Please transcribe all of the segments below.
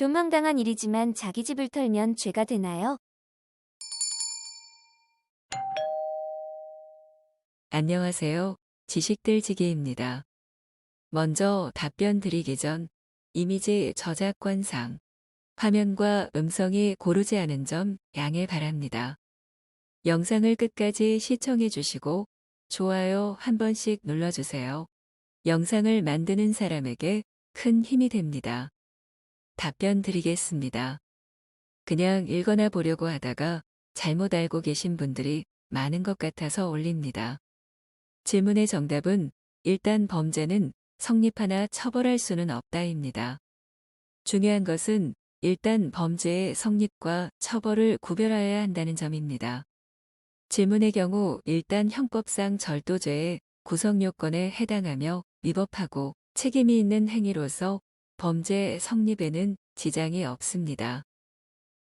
조명당한 일이지만 자기 집을 털면 죄가 되나요? 안녕하세요. 지식들지기입니다. 먼저 답변 드리기 전 이미지 저작권상 화면과 음성이 고르지 않은 점 양해 바랍니다. 영상을 끝까지 시청해 주시고 좋아요 한 번씩 눌러주세요. 영상을 만드는 사람에게 큰 힘이 됩니다. 답변 드리겠습니다. 그냥 읽거나 보려고 하다가 잘못 알고 계신 분들이 많은 것 같아서 올립니다. 질문의 정답은 일단 범죄는 성립하나 처벌할 수는 없다입니다. 중요한 것은 일단 범죄의 성립과 처벌을 구별하여야 한다는 점입니다. 질문의 경우 일단 형법상 절도죄의 구성요건에 해당하며 위법하고 책임이 있는 행위로서 범죄 성립에는 지장이 없습니다.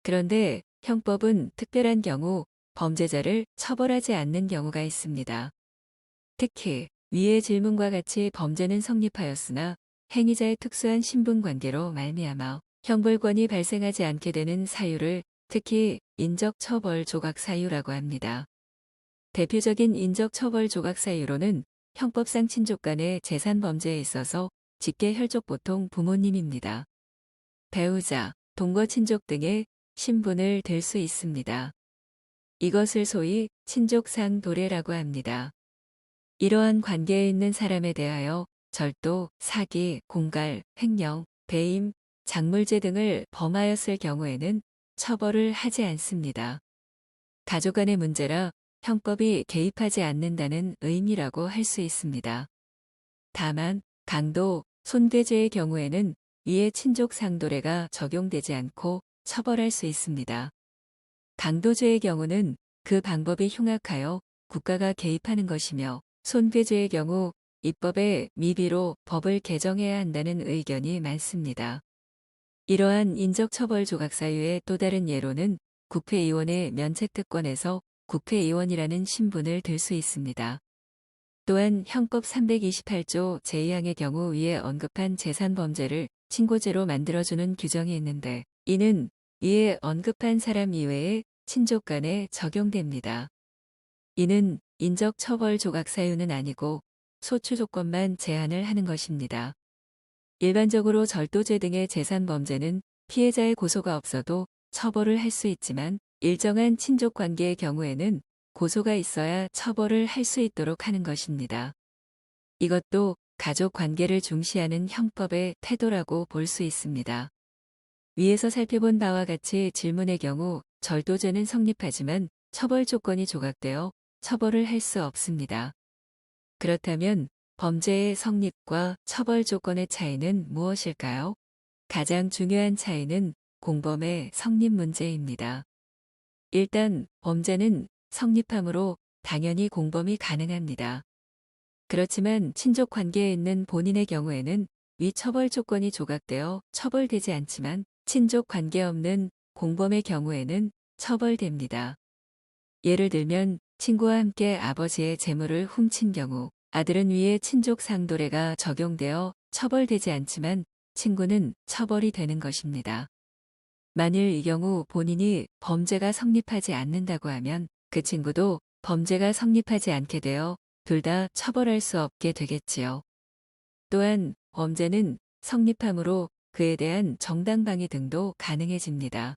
그런데 형법은 특별한 경우 범죄자를 처벌하지 않는 경우가 있습니다. 특히 위의 질문과 같이 범죄는 성립하였으나 행위자의 특수한 신분관계로 말미암아 형벌권이 발생하지 않게 되는 사유를 특히 인적처벌 조각 사유라고 합니다. 대표적인 인적처벌 조각 사유로는 형법상 친족 간의 재산 범죄에 있어서 직계 혈족 보통 부모님입니다. 배우자, 동거 친족 등의 신분을 들 수 있습니다. 이것을 소위 친족상 도례라고 합니다. 이러한 관계에 있는 사람에 대하여 절도, 사기, 공갈, 횡령, 배임, 작물죄 등을 범하였을 경우에는 처벌을 하지 않습니다. 가족 간의 문제라 형법이 개입하지 않는다는 의미라고 할 수 있습니다. 다만 강도, 손괴죄의 경우에는 위의 친족 상도례가 적용되지 않고 처벌할 수 있습니다. 강도죄의 경우는 그 방법이 흉악하여 국가가 개입하는 것이며 손괴죄의 경우 입법의 미비로 법을 개정해야 한다는 의견이 많습니다. 이러한 인적처벌 조각 사유의 또 다른 예로는 국회의원의 면책특권에서 국회의원이라는 신분을 들 수 있습니다. 또한 형법 328조 제2항의 경우 위에 언급한 재산범죄를 친고죄로 만들어주는 규정이 있는데 이는 위에 언급한 사람 이외에 친족 간에 적용됩니다. 이는 인적처벌 조각 사유는 아니고 소추 조건만 제한을 하는 것입니다. 일반적으로 절도죄 등의 재산범죄는 피해자의 고소가 없어도 처벌을 할 수 있지만 일정한 친족 관계의 경우에는 고소가 있어야 처벌을 할 수 있도록 하는 것입니다. 이것도 가족 관계를 중시하는 형법의 태도라고 볼 수 있습니다. 위에서 살펴본 바와 같이 질문의 경우 절도죄는 성립하지만 처벌 조건이 조각되어 처벌을 할 수 없습니다. 그렇다면 범죄의 성립과 처벌 조건의 차이는 무엇일까요? 가장 중요한 차이는 공범의 성립 문제입니다. 일단 범죄는 성립하므로 당연히 공범이 가능합니다. 그렇지만 친족 관계에 있는 본인의 경우에는 위 처벌 조건이 조각되어 처벌되지 않지만 친족 관계 없는 공범의 경우에는 처벌됩니다. 예를 들면 친구와 함께 아버지의 재물을 훔친 경우 아들은 위에 친족 상도례가 적용되어 처벌되지 않지만 친구는 처벌이 되는 것입니다. 만일 이 경우 본인이 범죄가 성립하지 않는다고 하면 그 친구도 범죄가 성립하지 않게 되어 둘 다 처벌할 수 없게 되겠지요. 또한 범죄는 성립하므로 그에 대한 정당방위 등도 가능해집니다.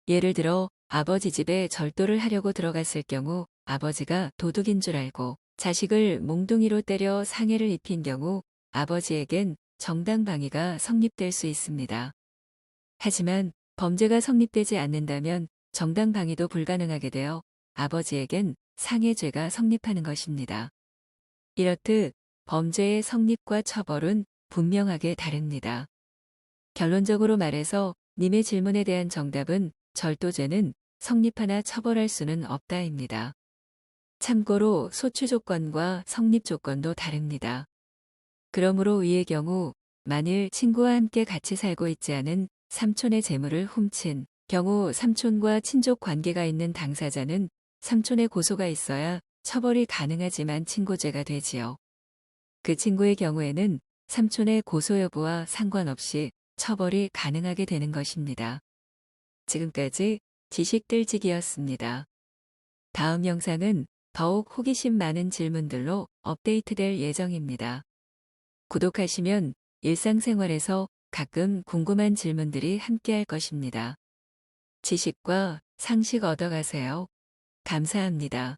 예를 들어 아버지 집에 절도를 하려고 들어갔을 경우 아버지가 도둑인 줄 알고 자식을 몽둥이로 때려 상해를 입힌 경우 아버지에겐 정당방위가 성립될 수 있습니다. 하지만 범죄가 성립되지 않는다면 정당방위도 불가능하게 되어 아버지에겐 상해죄가 성립하는 것입니다. 이렇듯 범죄의 성립과 처벌은 분명하게 다릅니다. 결론적으로 말해서 님의 질문에 대한 정답은 절도죄는 성립하나 처벌할 수는 없다입니다. 참고로 소추 조건과 성립 조건도 다릅니다. 그러므로 위의 경우 만일 친구와 함께 같이 살고 있지 않은 삼촌의 재물을 훔친 경우 삼촌과 친족 관계가 있는 당사자는 삼촌의 고소가 있어야 처벌이 가능하지만 친고죄가 되지요. 그 친구의 경우에는 삼촌의 고소 여부와 상관없이 처벌이 가능하게 되는 것입니다. 지금까지 지식들지기였습니다. 다음 영상은 더욱 호기심 많은 질문들로 업데이트될 예정입니다. 구독하시면 일상생활에서 가끔 궁금한 질문들이 함께할 것입니다. 지식과 상식 얻어가세요. 감사합니다.